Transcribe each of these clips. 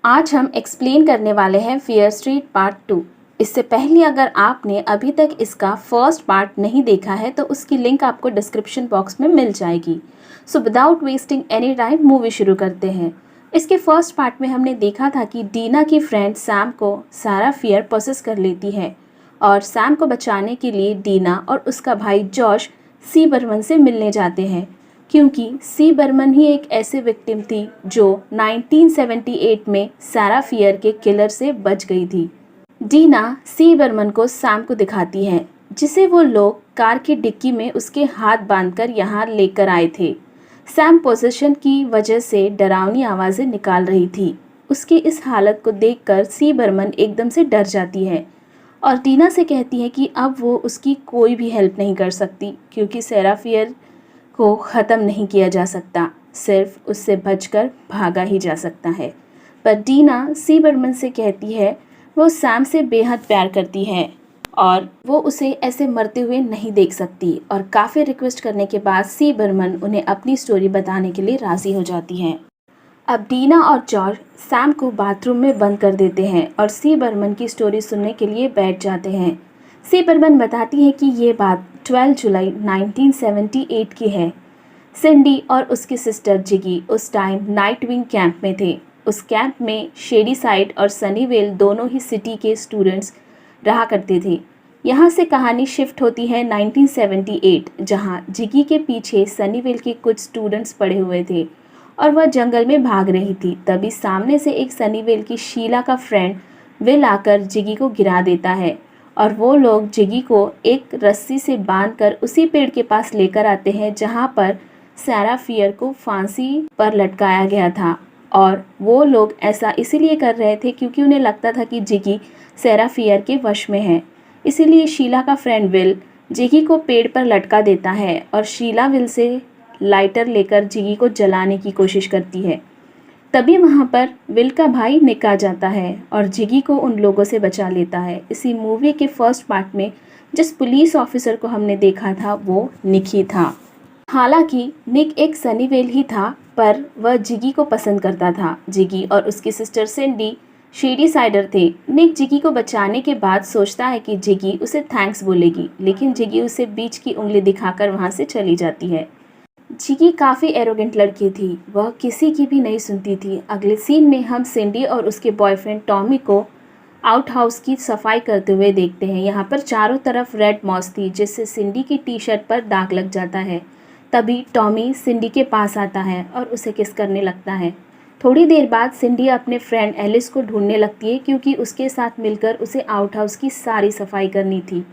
आज हम एक्सप्लेन करने वाले हैं फियर स्ट्रीट पार्ट 2। इससे पहले अगर आपने अभी तक इसका फर्स्ट पार्ट नहीं देखा है तो उसकी लिंक आपको डिस्क्रिप्शन बॉक्स में मिल जाएगी। So without wasting any time movie शुरू करते हैं। इसके फर्स्ट पार्ट में हमने देखा था कि डीना की फ्रेंड सैम को सारा फियर पोसेस कर लेती है और सैम को बचाने के लिए डीना और उसका भाई जॉश सी बर्मन से मिलने जाते हैं, क्योंकि सी बर्मन ही एक ऐसे विक्टिम थी जो 1978 में सारा फियर के किलर से बच गई थी। डीना सी बर्मन को सैम को दिखाती है, जिसे वो लोग कार की डिक्की में उसके हाथ बांधकर यहाँ लेकर आए थे। सैम पोजीशन की वजह से डरावनी आवाज़ें निकाल रही थी। उसकी इस हालत को देखकर सी बर्मन एकदम से डर जाती है और डीना से कहती है कि अब वो उसकी कोई भी हेल्प नहीं कर सकती, क्योंकि सारा फियर को ख़त्म नहीं किया जा सकता, सिर्फ उससे बचकर भागा ही जा सकता है। पर डीना सी बर्मन से कहती है वो सैम से बेहद प्यार करती है और वो उसे ऐसे मरते हुए नहीं देख सकती, और काफ़ी रिक्वेस्ट करने के बाद सी बर्मन उन्हें अपनी स्टोरी बताने के लिए राज़ी हो जाती है। अब डीना और जॉर्ज सैम को बाथरूम में बंद कर देते हैं और सी बर्मन की स्टोरी सुनने के लिए बैठ जाते हैं। सी बर्मन बताती है कि ये बात 12 जुलाई 1978 की है। सिंडी और उसकी सिस्टर जिगी उस टाइम नाइट विंग कैंप में थे। उस कैंप में शेडी साइड और सनीवेल दोनों ही सिटी के स्टूडेंट्स रहा करते थे। यहाँ से कहानी शिफ्ट होती है 1978, जहाँ जिगी के पीछे सनीवेल के कुछ स्टूडेंट्स पड़े हुए थे और वह जंगल में भाग रही थी। तभी सामने से एक सनीवेल की शीला का फ्रेंड विल आकर जिगी को गिरा देता है और वो लोग जिगी को एक रस्सी से बांधकर उसी पेड़ के पास लेकर आते हैं जहाँ पर सारा फियर को फांसी पर लटकाया गया था। और वो लोग ऐसा इसीलिए कर रहे थे क्योंकि उन्हें लगता था कि जिगी सारा फियर के वश में है। इसीलिए शीला का फ्रेंड विल जिगी को पेड़ पर लटका देता है और शीला विल से लाइटर लेकर जिगी को जलाने की कोशिश करती है। तभी वहाँ पर विल का भाई निक आ जाता है और जिगी को उन लोगों से बचा लेता है। इसी मूवी के फर्स्ट पार्ट में जिस पुलिस ऑफिसर को हमने देखा था वो निक ही था। हालांकि निक एक सनीवेल ही था, पर वह जिगी को पसंद करता था। जिगी और उसकी सिस्टर सिंडी शेडी साइडर थे। निक जिगी को बचाने के बाद सोचता है कि जिगी उसे थैंक्स बोलेगी, लेकिन जिगी उसे बीच की उंगली दिखाकर वहाँ से चली जाती है। जिगी काफ़ी एरोगेंट लड़की थी, वह किसी की भी नहीं सुनती थी। अगले सीन में हम सिंडी और उसके बॉयफ्रेंड टॉमी को आउट हाउस की सफाई करते हुए देखते हैं। यहाँ पर चारों तरफ रेड मॉस थी, जिससे सिंडी की टी शर्ट पर दाग लग जाता है। तभी टॉमी सिंडी के पास आता है और उसे किस करने लगता है। थोड़ी देर बाद सिंडी अपने फ्रेंड एलिस को ढूंढने लगती है, क्योंकि उसके साथ मिलकर उसे आउट हाउस की सारी सफाई करनी थी।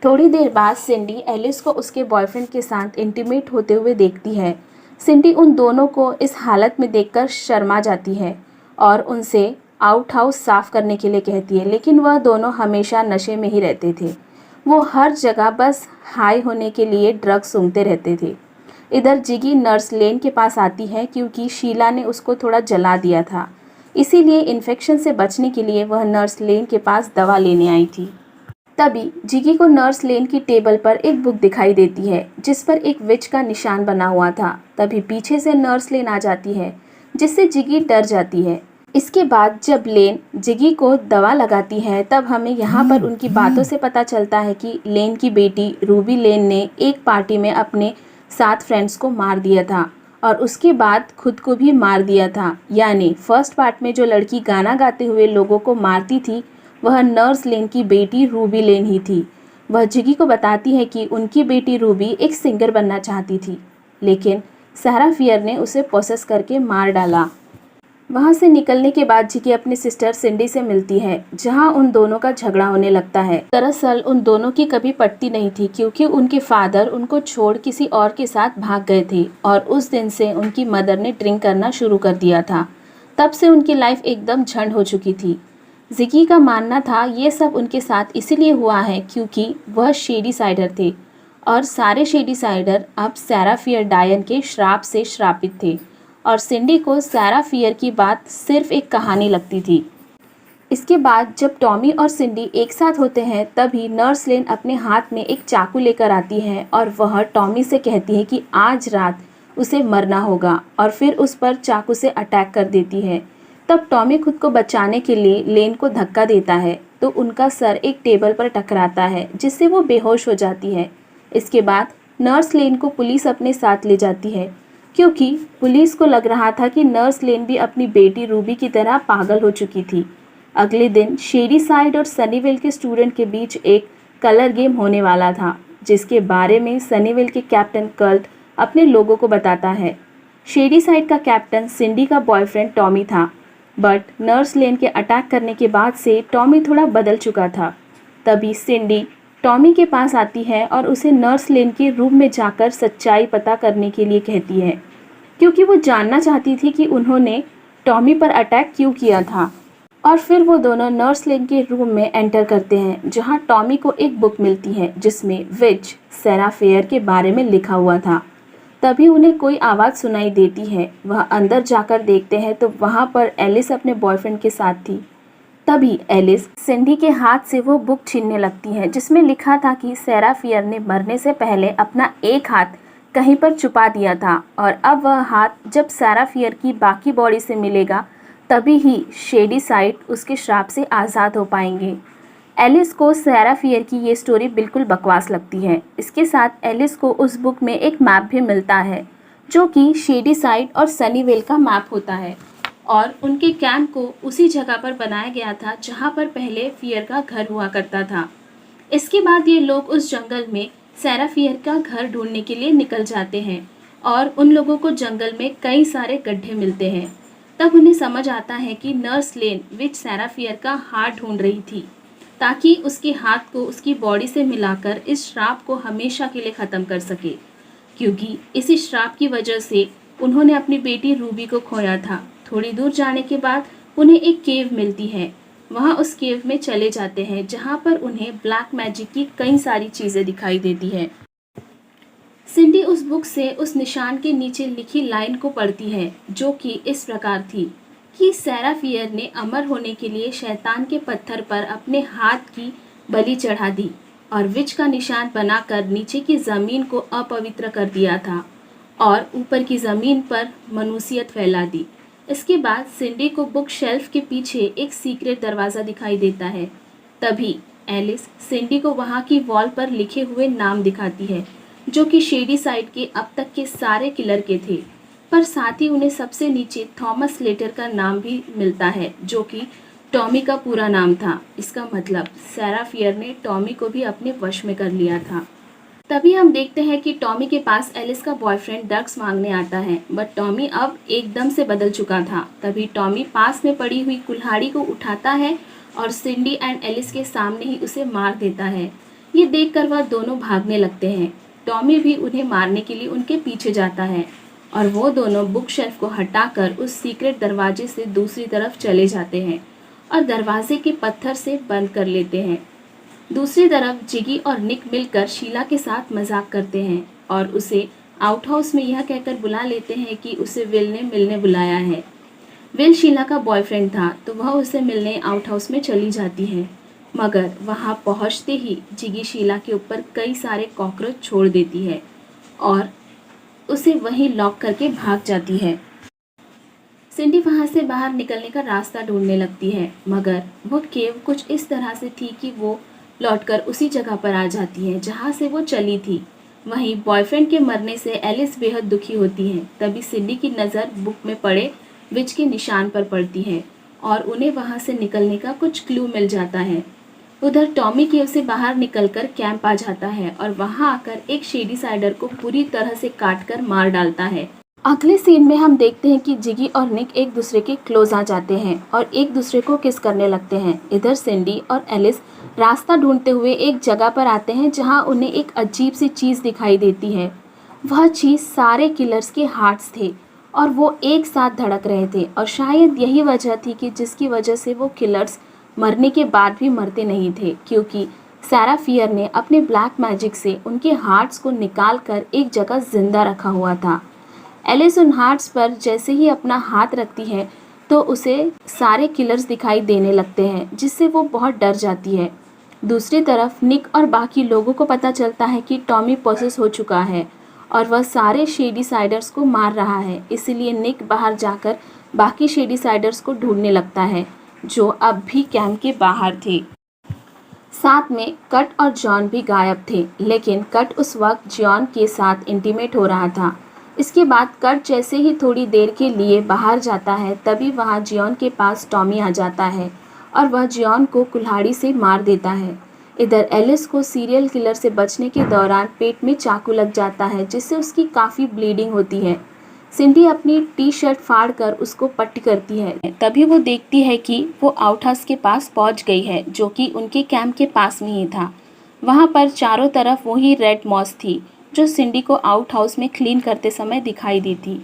थोड़ी देर बाद सिंडी एलिस को उसके बॉयफ्रेंड के साथ इंटीमेट होते हुए देखती है। सिंडी उन दोनों को इस हालत में देखकर शर्मा जाती है और उनसे आउट हाउस साफ करने के लिए कहती है, लेकिन वह दोनों हमेशा नशे में ही रहते थे। वो हर जगह बस हाई होने के लिए ड्रग्स सूंघते रहते थे। इधर जिगी नर्स लेन के पास आती है, क्योंकि शीला ने उसको थोड़ा जला दिया था, इसीलिए इन्फेक्शन से बचने के लिए वह नर्स लेन के पास दवा लेने आई थी। तभी जिगी को नर्स लेन की टेबल पर एक बुक दिखाई देती है, जिस पर एक विच का निशान बना हुआ था। तभी पीछे से नर्स लेन आ जाती है, जिससे जिगी डर जाती है। इसके बाद जब लेन जिगी को दवा लगाती है, तब हमें यहाँ पर उनकी बातों से पता चलता है कि लेन की बेटी रूबी लेन ने एक पार्टी में अपने 7 फ्रेंड्स को मार दिया था और उसके बाद खुद को भी मार दिया था। यानी फर्स्ट पार्ट में जो लड़की गाना गाते हुए लोगों को मारती थी, वह नर्स लेन की बेटी रूबी लेन ही थी। वह जिगी को बताती है कि उनकी बेटी रूबी एक सिंगर बनना चाहती थी, लेकिन सारा फियर ने उसे पोसेस करके मार डाला। वहाँ से निकलने के बाद जिगी अपनी सिस्टर सिंडी से मिलती है, जहाँ उन दोनों का झगड़ा होने लगता है। दरअसल उन दोनों की कभी पटती नहीं थी, क्योंकि उनके फादर उनको छोड़ किसी और के साथ भाग गए थे और उस दिन से उनकी मदर ने ड्रिंक करना शुरू कर दिया था। तब से उनकी लाइफ एकदम झंड हो चुकी थी। जिगी का मानना था ये सब उनके साथ इसीलिए हुआ है क्योंकि वह शेडी साइडर थे और सारे शेडी साइडर अब सारा फियर डायन के श्राप से श्रापित थे, और सिंडी को सारा फियर की बात सिर्फ एक कहानी लगती थी। इसके बाद जब टॉमी और सिंडी एक साथ होते हैं, तभी नर्स लेन अपने हाथ में एक चाकू लेकर आती है और वह टॉमी से कहती है कि आज रात उसे मरना होगा, और फिर उस पर चाकू से अटैक कर देती है। तब टॉमी खुद को बचाने के लिए लेन को धक्का देता है तो उनका सर एक टेबल पर टकराता है जिससे वो बेहोश हो जाती है। इसके बाद नर्स लेन को पुलिस अपने साथ ले जाती है क्योंकि पुलिस को लग रहा था कि नर्स लेन भी अपनी बेटी रूबी की तरह पागल हो चुकी थी। अगले दिन शेडी साइड और सनीवेल के स्टूडेंट के बीच एक कलर गेम होने वाला था जिसके बारे में सनीवेल के कैप्टन कर्ट अपने लोगों को बताता है। शेडी साइड का कैप्टन सिंडी का बॉयफ्रेंड टॉमी था, बट नर्स लेन के अटैक करने के बाद से टॉमी थोड़ा बदल चुका था। तभी सिंडी टॉमी के पास आती है और उसे नर्स लेन के रूम में जाकर सच्चाई पता करने के लिए कहती है क्योंकि वो जानना चाहती थी कि उन्होंने टॉमी पर अटैक क्यों किया था। और फिर वो दोनों नर्स लेन के रूम में एंटर करते हैं जहां टॉमी को एक बुक मिलती है जिसमें विच सैरा फेयर के बारे में लिखा हुआ था। तभी उन्हें कोई आवाज़ सुनाई देती है। वह अंदर जाकर देखते हैं तो वहाँ पर एलिस अपने बॉयफ्रेंड के साथ थी। तभी एलिस सिंडी के हाथ से वो बुक छीनने लगती है जिसमें लिखा था कि सैरा फियर ने मरने से पहले अपना एक हाथ कहीं पर छुपा दिया था और अब वह हाथ जब सैरा फियर की बाकी बॉडी से मिलेगा तभी ही शेडी साइड उसके श्राप से आज़ाद हो पाएंगे। एलिस को सैरा फियर की ये स्टोरी बिल्कुल बकवास लगती है। इसके साथ एलिस को उस बुक में एक मैप भी मिलता है जो कि शेडी साइड और सनीवेल का मैप होता है और उनके कैंप को उसी जगह पर बनाया गया था जहाँ पर पहले फियर का घर हुआ करता था। इसके बाद ये लोग उस जंगल में सैरा फियर का घर ढूंढने के लिए निकल जाते हैं और उन लोगों को जंगल में कई सारे गड्ढे मिलते हैं। तब उन्हें समझ आता है कि नर्स लेन विच सैरा फियर का हाथ ढूंढ रही थी ताकि उसके हाथ को उसकी बॉडी से मिलाकर इस श्राप को हमेशा के लिए ख़त्म कर सके, क्योंकि इसी श्राप की वजह से उन्होंने अपनी बेटी रूबी को खोया था। थोड़ी दूर जाने के बाद उन्हें एक केव मिलती है। वहाँ उस केव में चले जाते हैं जहाँ पर उन्हें ब्लैक मैजिक की कई सारी चीज़ें दिखाई देती है। सिंडी उस बुक से उस निशान के नीचे लिखी लाइन को पढ़ती है जो कि इस प्रकार थी कि सैरा फियर ने अमर होने के लिए शैतान के पत्थर पर अपने हाथ की बलि चढ़ा दी और विच का निशान बनाकर नीचे की ज़मीन को अपवित्र कर दिया था और ऊपर की ज़मीन पर मनुष्यत फैला दी। इसके बाद सिंडी को बुक शेल्फ के पीछे एक सीक्रेट दरवाज़ा दिखाई देता है। तभी एलिस सिंडी को वहाँ की वॉल पर लिखे हुए नाम दिखाती है जो कि शेडी साइड के अब तक के सारे किलर के थे, पर साथ ही उन्हें सबसे नीचे थॉमस स्लेटर का नाम भी मिलता है जो कि टॉमी का पूरा नाम था। इसका मतलब सैरा फियर ने टॉमी को भी अपने वश में कर लिया था। तभी हम देखते हैं कि टॉमी के पास एलिस का बॉयफ्रेंड ड्रग्स मांगने आता है, बट टॉमी अब एकदम से बदल चुका था। तभी टॉमी पास में पड़ी हुई कुल्हाड़ी को उठाता है और सिंडी एंड एलिस के सामने ही उसे मार देता है। ये देखकर वह दोनों भागने लगते हैं। टॉमी भी उन्हें मारने के लिए उनके पीछे जाता है और वो दोनों बुक शेल्फ को हटाकर उस सीक्रेट दरवाजे से दूसरी तरफ चले जाते हैं और दरवाजे के पत्थर से बंद कर लेते हैं। दूसरी तरफ जिगी और निक मिलकर शीला के साथ मजाक करते हैं और उसे आउट हाउस में यह कहकर बुला लेते हैं कि उसे विल ने मिलने बुलाया है। विल शीला का बॉयफ्रेंड था तो वह उसे मिलने आउट हाउस में चली जाती है, मगर वहां पहुंचते ही जिगी शीला के ऊपर कई सारे कॉकरोच छोड़ देती है और उसे वहीं लॉक करके भाग जाती है। सिंडी वहां से बाहर निकलने का रास्ता ढूंढने लगती है, मगर वो केव कुछ इस तरह से थी कि वो लौटकर उसी जगह पर आ जाती है जहां से वो चली थी। वहीं बॉयफ्रेंड के मरने से एलिस बेहद दुखी होती है। तभी सिंडी की नज़र बुक में पड़े विच के निशान पर पड़ती है और उन्हें वहां से निकलने का कुछ क्लू मिल जाता है। उधर टॉमी केव से बाहर निकलकर कैंप आ जाता है और वहां आकर एक शेडी साइडर को पूरी तरह से काटकर मार डालता है। अगले सीन में हम देखते हैं कि जिगी और निक एक दूसरे के क्लोज आ जाते हैं और एक दूसरे को किस करने लगते हैं। इधर सिंडी और एलिस रास्ता ढूंढते हुए एक जगह पर आते हैं जहां उन्हें एक अजीब सी चीज़ दिखाई देती है। वह चीज़ सारे किलर्स के हार्ट्स थे और वो एक साथ धड़क रहे थे और शायद यही वजह थी कि जिसकी वजह से वो किलर्स मरने के बाद भी मरते नहीं थे, क्योंकि सैरा फियर ने अपने ब्लैक मैजिक से उनके हार्ट्स को निकाल कर एक जगह जिंदा रखा हुआ था। एलिस उन हार्ट्स पर जैसे ही अपना हाथ रखती है तो उसे सारे किलर्स दिखाई देने लगते हैं, जिससे वो बहुत डर जाती है। दूसरी तरफ निक और बाकी लोगों को पता चलता है कि टॉमी पोसेस हो चुका है और वह सारे शेडी साइडर्स को मार रहा है। इसलिए निक बाहर जाकर बाकी शेडीसाइडर्स को ढूंढने लगता है जो अब भी कैंप के बाहर थे। साथ में कट और जॉन भी गायब थे, लेकिन कट उस वक्त जॉन के साथ इंटीमेट हो रहा था। इसके बाद कट जैसे ही थोड़ी देर के लिए बाहर जाता है, तभी वहाँ जॉन के पास टॉमी आ जाता है और वह जॉन को कुल्हाड़ी से मार देता है। इधर एलिस को सीरियल किलर से बचने के दौरान पेट में चाकू लग जाता है, जिससे उसकी काफ़ी ब्लीडिंग होती है। सिंडी अपनी टी शर्ट फाड़कर उसको पट्टी करती है। तभी वो देखती है कि वो आउट हाउस के पास पहुंच गई है, जो कि उनके कैंप के पास में ही था। वहां पर चारों तरफ वही रेड मॉस थी जो सिंडी को आउट हाउस में क्लीन करते समय दिखाई दी थी।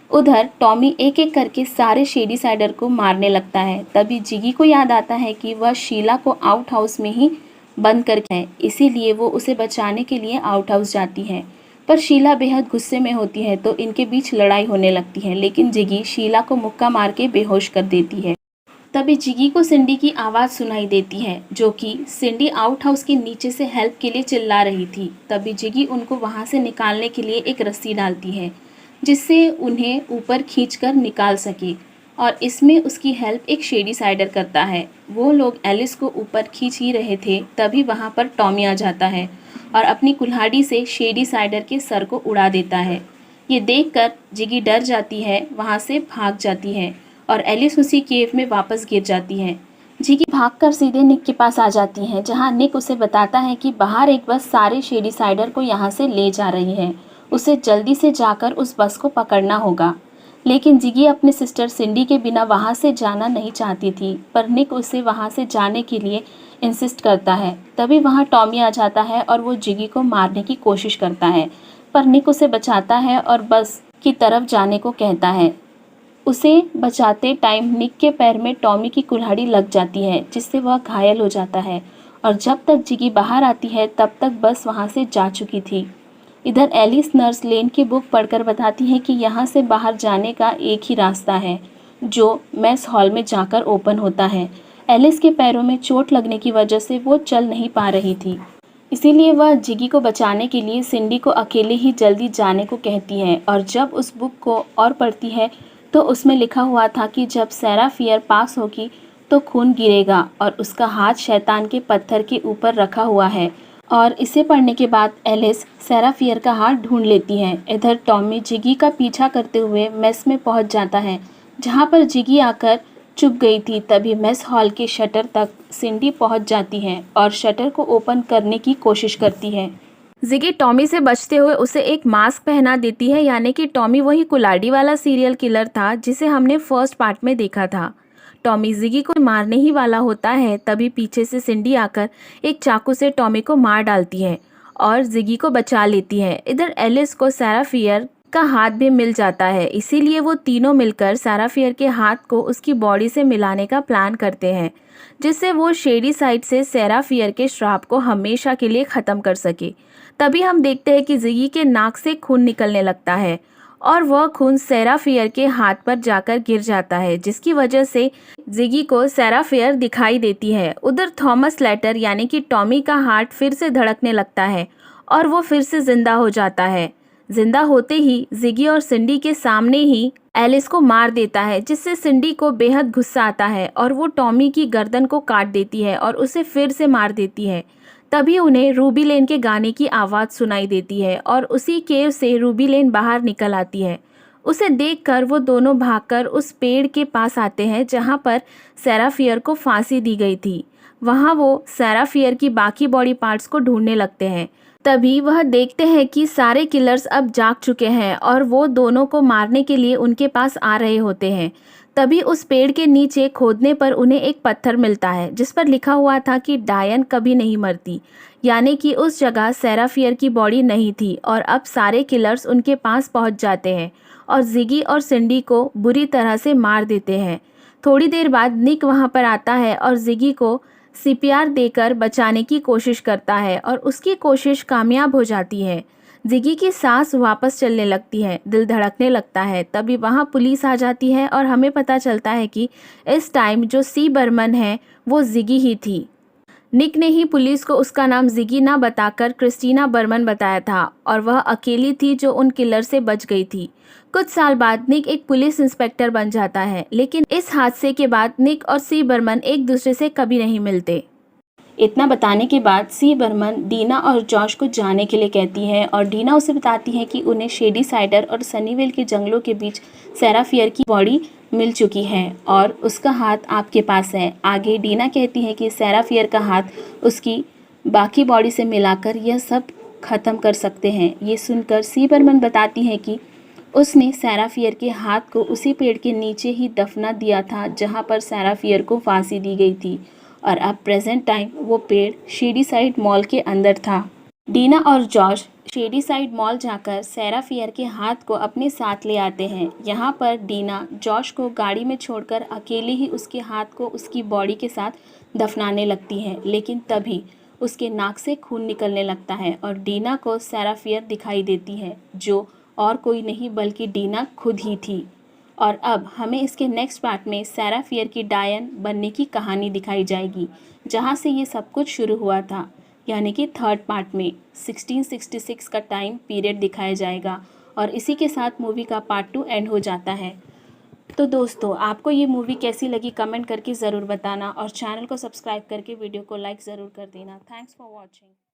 उधर टॉमी एक एक करके सारे शेडीसाइडर को मारने लगता है। तभी जिगी को याद आता है कि वह शीला को आउट हाउस में ही बंद करके है, इसीलिए वो उसे बचाने के लिए आउट हाउस जाती है। पर शीला बेहद गुस्से में होती है तो इनके बीच लड़ाई होने लगती है, लेकिन जिगी शीला को मुक्का मार के बेहोश कर देती है। तभी जिगी को सिंडी की आवाज़ सुनाई देती है, जो कि सिंडी आउट हाउस के नीचे से हेल्प के लिए चिल्ला रही थी। तभी जिगी उनको वहां से निकालने के लिए एक रस्सी डालती है, जिससे उन्हें ऊपर खींचकर निकाल सके, और इसमें उसकी हेल्प एक शेडीसाइडर करता है। वो लोग एलिस को ऊपर खींच ही रहे थे, तभी वहाँ पर टॉमी आ जाता है और अपनी कुल्हाड़ी से शेडीसाइडर के सर को उड़ा देता है। ये देखकर जिगी डर जाती है, वहाँ से भाग जाती है और एलिस उसी केव में वापस गिर जाती है। जिगी भागकर सीधे निक के पास आ जाती है, जहाँ निक उसे बताता है कि बाहर एक बस सारे शेडीसाइडर को यहाँ से ले जा रही है। उसे जल्दी से जाकर उस बस को पकड़ना होगा। लेकिन जिगी अपने सिस्टर सिंडी के बिना वहाँ से जाना नहीं चाहती थी, पर निक उसे वहाँ से जाने के लिए इंसिस्ट करता है। तभी वहाँ टॉमी आ जाता है और वो जिगी को मारने की कोशिश करता है, पर निक उसे बचाता है और बस की तरफ जाने को कहता है। उसे बचाते टाइम निक के पैर में टॉमी की कुल्हाड़ी लग जाती है, जिससे वह घायल हो जाता है, और जब तक जिगी बाहर आती है तब तक बस वहाँ से जा चुकी थी। इधर एलिस नर्स लेन की बुक पढ़कर बताती है कि यहाँ से बाहर जाने का एक ही रास्ता है, जो मेस हॉल में जाकर ओपन होता है। एलिस के पैरों में चोट लगने की वजह से वो चल नहीं पा रही थी, इसीलिए वह जिगी को बचाने के लिए सिंडी को अकेले ही जल्दी जाने को कहती है। और जब उस बुक को और पढ़ती है तो उसमें लिखा हुआ था कि जब सैरा फियर पास होगी तो खून गिरेगा, और उसका हाथ शैतान के पत्थर के ऊपर रखा हुआ है। और इसे पढ़ने के बाद एलिस सैरा फियर का हाथ ढूंढ लेती है। इधर टॉमी जिगी का पीछा करते हुए मेस में पहुंच जाता है, जहां पर जिगी आकर चुप गई थी। तभी मेस हॉल के शटर तक सिंडी पहुंच जाती है और शटर को ओपन करने की कोशिश करती है। जिगी टॉमी से बचते हुए उसे एक मास्क पहना देती है, यानी कि टॉमी वही कुल्हाड़ी वाला सीरियल किलर था जिसे हमने फर्स्ट पार्ट में देखा था। टॉमी जिगी को मारने ही वाला होता है, तभी पीछे से सिंडी आकर एक चाकू से टॉमी को मार डालती है और जिगी को बचा लेती है। इधर एलिस को सैरा फियर का हाथ भी मिल जाता है, इसीलिए वो तीनों मिलकर सैरा फियर के हाथ को उसकी बॉडी से मिलाने का प्लान करते हैं, जिससे वो शेडी साइड से सैरा फियर के श्राप को हमेशा के लिए ख़त्म कर सके। तभी हम देखते हैं कि जिगी के नाक से खून निकलने लगता है और वह खून सैरा फियर के हाथ पर जाकर गिर जाता है, जिसकी वजह से जिगी को सैरा फियर दिखाई देती है। उधर थॉमस लेटर यानी कि टॉमी का हार्ट फिर से धड़कने लगता है और वो फिर से जिंदा हो जाता है। जिंदा होते ही जिगी और सिंडी के सामने ही एलिस को मार देता है, जिससे सिंडी को बेहद गुस्सा आता है और वो टॉमी की गर्दन को काट देती है और उसे फिर से मार देती है। तभी उन्हें रूबी लेन के गाने की आवाज़ सुनाई देती है और उसी केव से रूबी लेन बाहर निकल आती है। उसे देखकर वो दोनों भागकर उस पेड़ के पास आते हैं जहाँ पर सैरा फियर को फांसी दी गई थी। वहाँ वो सैरा फियर की बाकी बॉडी पार्ट्स को ढूंढने लगते हैं। तभी वह देखते हैं कि सारे किलर्स अब जाग चुके हैं और वो दोनों को मारने के लिए उनके पास आ रहे होते हैं। तभी उस पेड़ के नीचे खोदने पर उन्हें एक पत्थर मिलता है, जिस पर लिखा हुआ था कि डायन कभी नहीं मरती, यानी कि उस जगह सैरा फियर की बॉडी नहीं थी। और अब सारे किलर्स उनके पास पहुंच जाते हैं और जिगी और सिंडी को बुरी तरह से मार देते हैं। थोड़ी देर बाद निक वहां पर आता है और जिगी को सीपीआर देकर बचाने की कोशिश करता है और उसकी कोशिश कामयाब हो जाती है। जिगी की सांस वापस चलने लगती है, दिल धड़कने लगता है। तभी वहाँ पुलिस आ जाती है और हमें पता चलता है कि इस टाइम जो सी बर्मन है वो जिगी ही थी। निक ने ही पुलिस को उसका नाम जिगी ना बताकर क्रिस्टीना बर्मन बताया था और वह अकेली थी जो उन किलर से बच गई थी। कुछ साल बाद निक एक पुलिस इंस्पेक्टर बन जाता है, लेकिन इस हादसे के बाद निक और सी बर्मन एक दूसरे से कभी नहीं मिलते। इतना बताने के बाद सी बर्मन डीना और जॉश को जाने के लिए कहती है और डीना उसे बताती है कि उन्हें शेडी साइडर और सनीवेल के जंगलों के बीच सारा फियर की बॉडी मिल चुकी है और उसका हाथ आपके पास है। आगे डीना कहती है कि सारा फियर का हाथ उसकी बाकी बॉडी से मिलाकर यह सब ख़त्म कर सकते हैं। ये सुनकर सी बर्मन बताती है कि उसने सारा फियर के हाथ को उसी पेड़ के नीचे ही दफना दिया था जहाँ पर सारा फियर को फांसी दी गई थी और अब प्रेजेंट टाइम वो पेड़ शेडी साइड मॉल के अंदर था। डीना और जॉश शेडी साइड मॉल जाकर सारा फियर के हाथ को अपने साथ ले आते हैं। यहाँ पर डीना जॉश को गाड़ी में छोड़कर अकेले ही उसके हाथ को उसकी बॉडी के साथ दफनाने लगती है, लेकिन तभी उसके नाक से खून निकलने लगता है और डीना को सारा फियर दिखाई देती है, जो और कोई नहीं बल्कि डीना खुद ही थी। और अब हमें इसके नेक्स्ट पार्ट में सारा फियर की डायन बनने की कहानी दिखाई जाएगी, जहां से ये सब कुछ शुरू हुआ था, यानी कि थर्ड पार्ट में 1666 का टाइम पीरियड दिखाया जाएगा और इसी के साथ मूवी का पार्ट 2 एंड हो जाता है। तो दोस्तों, आपको ये मूवी कैसी लगी कमेंट करके ज़रूर बताना और चैनल को सब्सक्राइब करके वीडियो को लाइक ज़रूर कर देना। Thanks for watching.